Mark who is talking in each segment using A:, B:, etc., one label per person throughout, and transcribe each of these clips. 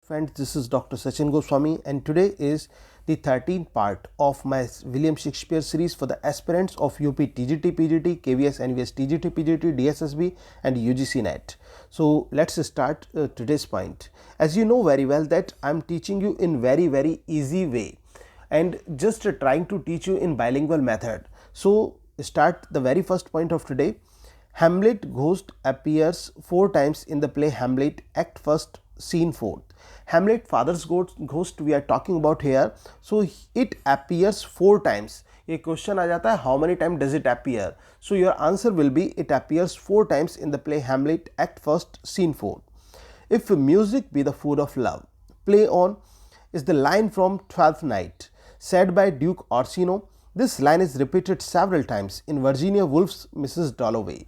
A: Friends, this is Dr. Sachin Goswami, and today is the 13th part of my William Shakespeare series for the aspirants of UP TGT PGT, KVS NVS TGT PGT, DSSB and UGC NET. So let's start today's point. As you know very well that I'm teaching you in very easy way and just trying to teach you in bilingual method. So start the very first point of today. Hamlet ghost appears 4 times in the play Hamlet, Act 1st, Scene 4th. Hamlet father's ghost we are talking about here. So it appears 4 times. ये question आ जाता है, how many times does it appear? So your answer will be it appears 4 times in the play Hamlet, Act 1st, Scene 4. If music be the food of love, play on is the line from Twelfth Night, said by Duke Orsino. This line is repeated several times in Virginia Woolf's Mrs. Dalloway.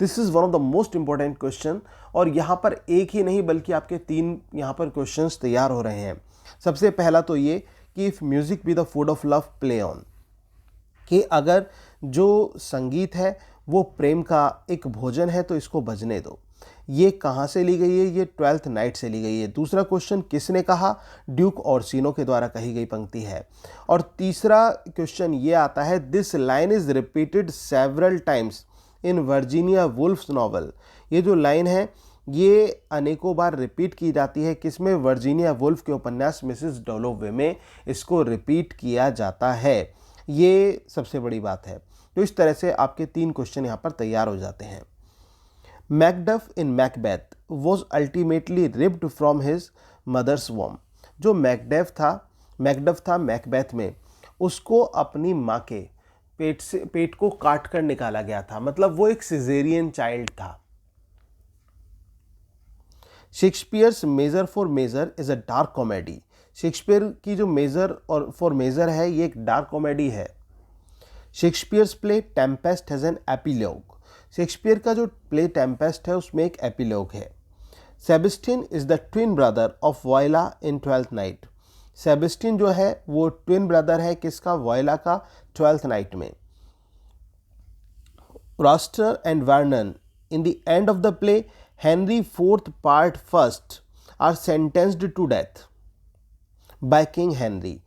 A: This is one of the most important question और यहाँ पर एक ही नहीं बल्कि आपके 3 यहाँ पर questions तैयार हो रहे हैं. सबसे पहला तो ये कि if music be the food of love play on, कि अगर जो संगीत है वो प्रेम का एक भोजन है तो इसको बजने दो. ये कहाँ से ली गई है? ये 12th नाइट से ली गई है. दूसरा क्वेश्चन किसने कहा? ड्यूक ऑर्सिनो के द्वारा कही गई पंक्ति है. और तीसरा क्वेश्चन ये आता है, this line is repeated several times in Virginia wolves novel. ये जो लाइन है ये अनेकों बार रिपीट की जाती है. किसमें? वर्जीनिया वुल्फ के उपन्यास मिसेस डॉलोवे में इसको रिपीट किया जाता है. ये सबसे बड़ी बात है. तो इस तरह से आपके 3 क्वेश्चन यहाँ पर तैयार हो जाते हैं. Macduff in Macbeth was ultimately ripped from his mother's womb. जो मैकडफ था मैकबेथ में, उसको अपनी माँ के पेट को काट कर निकाला गया था. मतलब वो एक सिजेरियन चाइल्ड था. Shakespeare's Measure for Measure is a dark comedy. Shakespeare की जो मेजर और फॉर मेजर है ये एक डार्क कॉमेडी है. Shakespeare's play Tempest has an epilogue. Shakespeare का जो प्ले टेम्पेस्ट है उसमें एक एपिलॉग है. Sebastian is the twin brother of Viola in 12th Night. Sebastian जो है वो ट्विन ब्रदर है किसका? वॉयला का 12th नाइट में. Worcester and Vernon in the end of the play Henry 4th part 1st are sentenced to death by King Henry.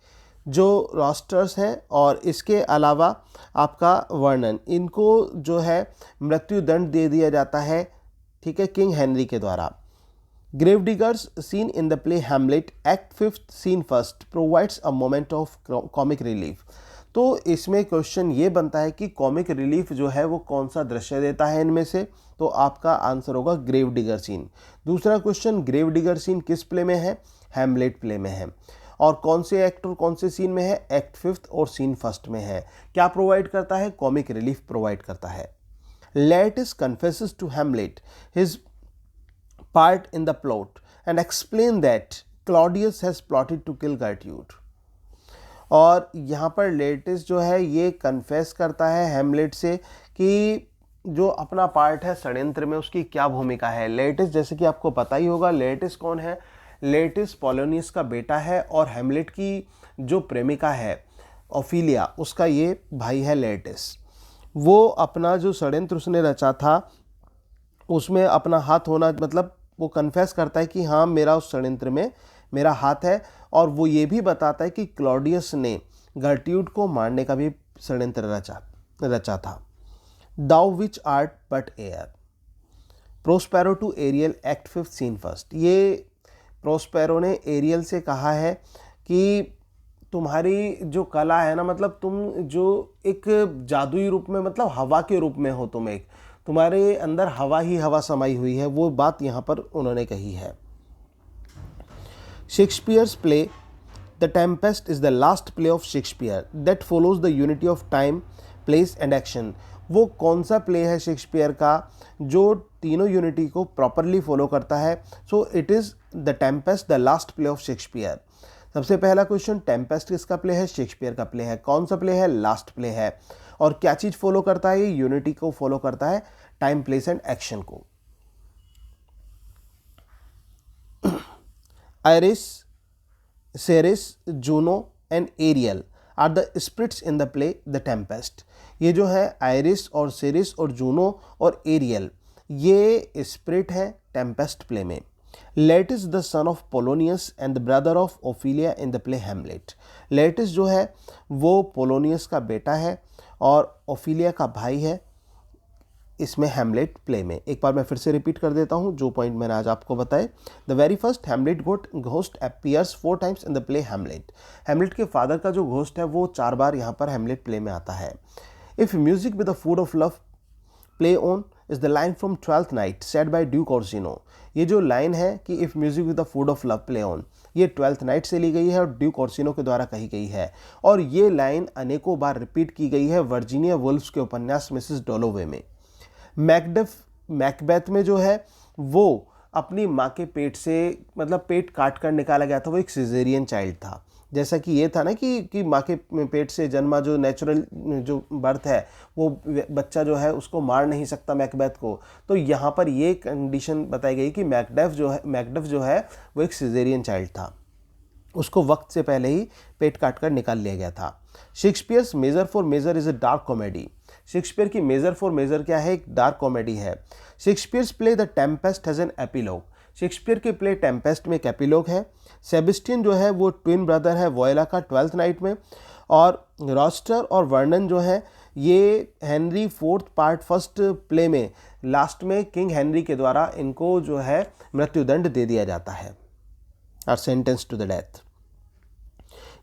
A: जो Worcesters हैं और इसके अलावा आपका वर्नन, इनको जो है मृत्युदंड दे दिया जाता है, ठीक है, किंग हेनरी के द्वारा. Gravediggers scene in the play Hamlet, Act 5th, Scene 1st provides a moment of comic relief. तो इसमें क्वेश्चन ये बनता है कि कॉमिक रिलीफ जो है वो कौन सा दृश्य देता है इनमें से? तो आपका आंसर होगा ग्रेवडिगर सीन. दूसरा क्वेश्चन, ग्रेवडिगर सीन किस प्ले में है? हैमलेट प्ले में है. और कौन से एक्ट और कौन से सीन में है? एक्ट 5th और सीन 1st में है. क्या प्रोवाइड करता है? कॉमिक रिलीफ प्रोवाइड करता है. Laertes confesses to Hamlet his part in the plot and explain that Claudius has plotted to kill Gertrude. और यहाँ पर लेटिस जो है ये कन्फेस करता है हैमलेट से कि जो अपना पार्ट है षड्यंत्र में उसकी क्या भूमिका है. लेटिस जैसे कि आपको पता ही होगा, लेटिस कौन है? लेटिस पोलोनियस का बेटा है और हैमलेट की जो प्रेमिका है ओफिलिया, उसका ये भाई है लेटिस. वो अपना जो षड्यंत्र उसने रचा था उसमें अपना हाथ होना, मतलब वो कन्फेस करता है कि हाँ मेरा उस षड्यंत्र में मेरा हाथ है. और वो ये भी बताता है कि क्लॉडियस ने गर्ट्यूड को मारने का भी षड्यंत्र रचा था. Thou which art but air. Prospero to Ariel, act 5th, scene 1st. ये प्रोस्पेरो ने एरियल से कहा है कि तुम्हारी जो कला है ना, मतलब तुम जो एक जादुई रूप में, मतलब हवा के रूप में हो, तुम एक, तुम्हारे अंदर हवा ही हवा समाई हुई है. वो बात यहाँ पर उन्होंने कही है. Shakespeare's play the Tempest is the last play of Shakespeare that follows the unity of time, place and action. वो कौन सा प्ले है शेक्सपियर का जो तीनों यूनिटी को प्रॉपरली फॉलो करता है? So it is the Tempest, the last play of Shakespeare. सबसे पहला क्वेश्चन, टेम्पेस्ट किसका प्ले है? शेक्सपियर का प्ले है. कौन सा प्ले है? लास्ट प्ले है. और क्या चीज़ फॉलो करता है? ये यूनिटी को फॉलो करता है, टाइम, प्लेस एंड एक्शन को. Iris, Ceres, Juno and Ariel are the spirits in the play the Tempest. ये जो है आयरिस और सेरिस और जूनो और एरियल, ये स्पिरिट है टेम्पेस्ट प्ले में. Laertes the son of Polonius and the brother of Ophelia in the play Hamlet. Laertes जो है वो पोलोनियस का बेटा है और ओफिलिया का भाई है इसमें हेमलेट प्ले में। एक बार मैं फिर से रिपीट कर देता हूँ जो पॉइंट मैंने आज आपको बताए। The very first Hamlet ghost appears 4 times in the play Hamlet. Hamlet के फादर का जो घोस्ट है वो 4 बार यहाँ पर हेमलेट प्ले में आता है। If music with the food of love play on is the line from 12th night said bye Duke Orsino. ये जो लाइन है कि if music with the food of love play on, ये 12th नाइट से ली गई है और Duke Orsino के द्वारा कही गई है और ये लाइन अनेकों बार रिपीट की गई है वर्जीनिया वुल्फ्स के उपन्यास मिसेस डॉलोवे में। मैकबेथ में जो है वो अपनी माँ के पेट से मतलब पेट काट कर निकाला गया था, वो एक सिजेरियन चाइल्ड था। जैसा कि ये था ना कि माँ के पेट से जन्मा जो नेचुरल जो बर्थ है वो बच्चा जो है उसको मार नहीं सकता मैकबेथ को, तो यहाँ पर ये कंडीशन बताई गई कि मैकडफ जो है वो एक सिजेरियन चाइल्ड था, उसको वक्त से पहले ही पेट काट कर निकाल लिया गया था। Shakespeare's Measure for Measure is a dark comedy. Shakespeare की मेजर फॉर मेजर क्या है? एक डार्क कॉमेडी है। Shakespeare's play the Tempest has an epilogue. Shakespeare के प्ले टेम्पेस्ट में एक एपिलॉग है। सेबेस्टियन जो है वो ट्विन ब्रदर है वोयला का 12th नाइट में, और रॉस्टर और वर्नन जो है ये Henry 4th part first play में लास्ट में किंग हेनरी के द्वारा इनको जो है मृत्युदंड दे दिया जाता है, are sentenced to the death.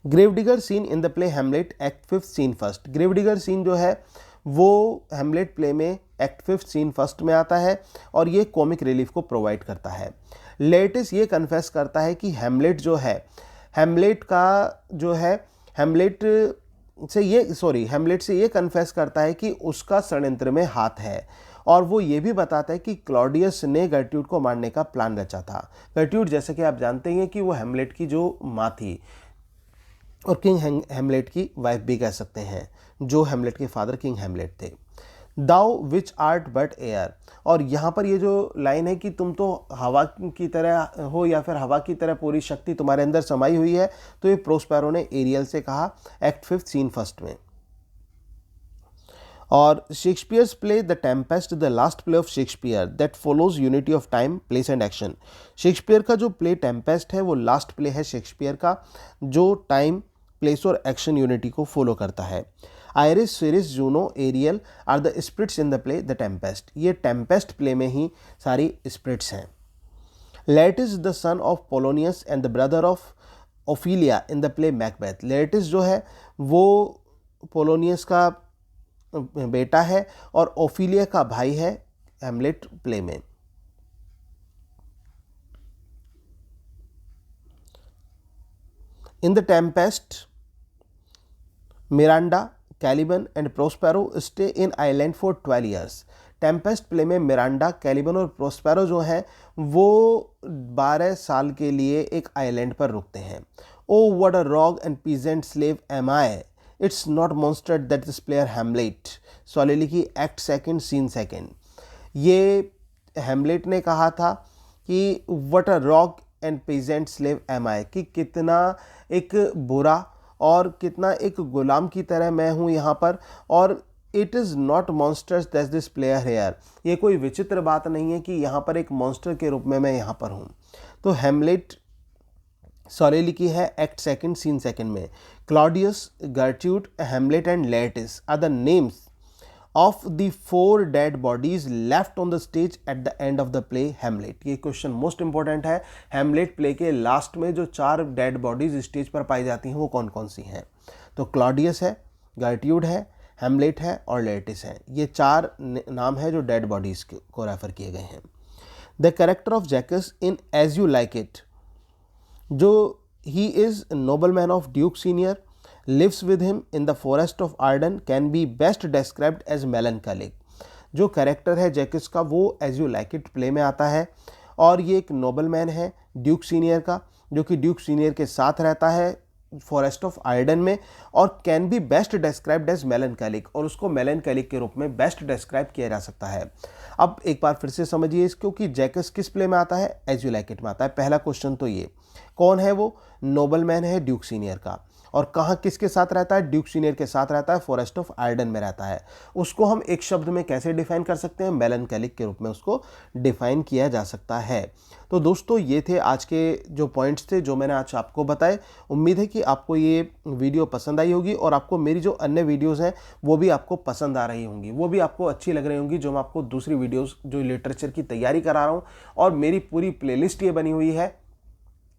A: Gravedigger scene in the play Hamlet act 5th scene first. Gravedigger scene जो है वो हेमलेट प्ले में एक्ट 5th सीन फर्स्ट में आता है और ये कॉमिक रिलीफ को प्रोवाइड करता है। लेटिस ये कन्फेस करता है कि हेमलेट जो है हेमलेट से ये कन्फेस करता है कि उसका षड्यंत्र में हाथ है, और वो ये भी बताता है कि क्लॉडियस ने गर्ट्यूड को मारने का प्लान रचा था। गर्ट्यूड जैसे कि आप जानते हैं कि वो हेमलेट की जो माँ थी और किंग हेमलेट की वाइफ भी कह सकते हैं, जो हेमलेट के फादर किंग हेमलेट थे। दाउ विच आर्ट बट एयर, और यहाँ पर ये जो लाइन है कि तुम तो हवा की तरह हो या फिर हवा की तरह पूरी शक्ति तुम्हारे अंदर समाई हुई है, तो ये प्रोस्पेरो ने एरियल से कहा एक्ट 5th सीन फर्स्ट में। और Shakespeare's play the Tempest the last play of Shakespeare that follows unity of time place and action. Shakespeare का जो प्ले टेम्पेस्ट है वो लास्ट प्ले है शेक्सपियर का जो टाइम प्लेस और एक्शन यूनिटी को फॉलो करता है। Iris, Ceres, Juno, Ariel are the spirits in the play the Tempest. ये टेम्पेस्ट प्ले में ही सारी स्पिरिट्स हैं। Laertes the son of Polonius and the brother of Ophelia in the play Macbeth. Laertes जो है वो पोलोनियस का बेटा है और ओफिलिया का भाई है हेमलेट प्ले में। In the Tempest Miranda, Caliban and Prospero stay in island for 12 years. Tempest play में मिरांडा, कैलिबन और प्रोस्पेरो जो हैं वो 12 साल के लिए एक आइलैंड पर रुकते हैं। O what a rogue and peasant slave am I, it's not monster that this player Hamlet. Soliloquy act 2nd scene 2nd। ये हेमलेट ने कहा था कि what a rogue and peasant slave am I, कि कितना एक बुरा और कितना एक गुलाम की तरह मैं हूँ यहाँ पर, और it is not monsters that this player here, ये कोई विचित्र बात नहीं है कि यहाँ पर एक मॉन्स्टर के रूप में मैं यहाँ पर हूँ। तो हेमलेट सोलिलिकी है एक्ट 2nd सीन 2nd में। क्लॉडियस, गर्ट्यूड, Hamlet and Laertes are the names of the 4 dead bodies left on the stage at the end of the play Hamlet. ये क्वेश्चन मोस्ट इंपॉर्टेंट है। हेमलेट प्ले के लास्ट में जो 4 dead bodies stage पर पाई जाती हैं वो कौन कौन सी हैं? तो क्लॉडियस है, गर्ट्यूड है, हेमलेट है और लेटिस है। ये 4 नाम है जो डेड बॉडीज को रेफर किए गए हैं। The character of Jaques in as you like it, जो he is noble man of duke senior, lives with him in the forest of Arden, can be best described as melancholic। जो character है Jaques का वो As you like It play में आता है और ये एक नोबल मैन है ड्यूक सीनियर का, जो कि ड्यूक सीनियर के साथ रहता है फॉरेस्ट ऑफ आर्डन में, और can be best described as melancholic, और उसको मेलनकैलिक के रूप में बेस्ट डिस्क्राइब किया जा सकता है। अब एक बार फिर से समझिए इसको कि जैकस किस प्ले में आता है? एज यू लाइक इट में आता है। पहला क्वेश्चन तो ये, कौन है वो? नोबल मैन है ड्यूक सीनियर का, और कहाँ किसके साथ रहता है, ड्यूक सीनियर के साथ रहता है, फॉरेस्ट ऑफ आर्डन में रहता है। उसको हम एक शब्द में कैसे डिफाइन कर सकते हैं, मेलनकैलिक के रूप में उसको डिफाइन किया जा सकता है। तो दोस्तों ये थे आज के जो पॉइंट्स थे जो मैंने आज आपको बताए। उम्मीद है कि आपको ये वीडियो पसंद आई होगी और आपको मेरी जो अन्य वीडियोस हैं वो भी आपको पसंद आ रही होंगी, वो भी आपको अच्छी लग रही होंगी, जो मैं आपको दूसरी वीडियोस जो लिटरेचर की तैयारी करा रहा हूँ। और मेरी पूरी प्लेलिस्ट ये बनी हुई है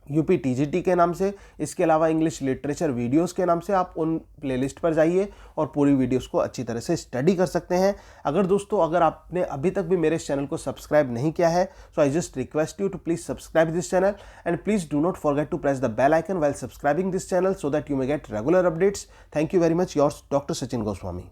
A: यूपी टीजीटी के नाम से, इसके अलावा इंग्लिश लिटरेचर वीडियोस के नाम से। आप उन प्लेलिस्ट पर जाइए और पूरी वीडियोस को अच्छी तरह से स्टडी कर सकते हैं। अगर आपने अभी तक भी मेरे इस चैनल को सब्सक्राइब नहीं किया है, so I just request you to please subscribe this channel and please do not forget to press the bell icon while subscribing this channel so that you may get regular updates. Thank you very much. Yours, Dr. Sachin Goswami.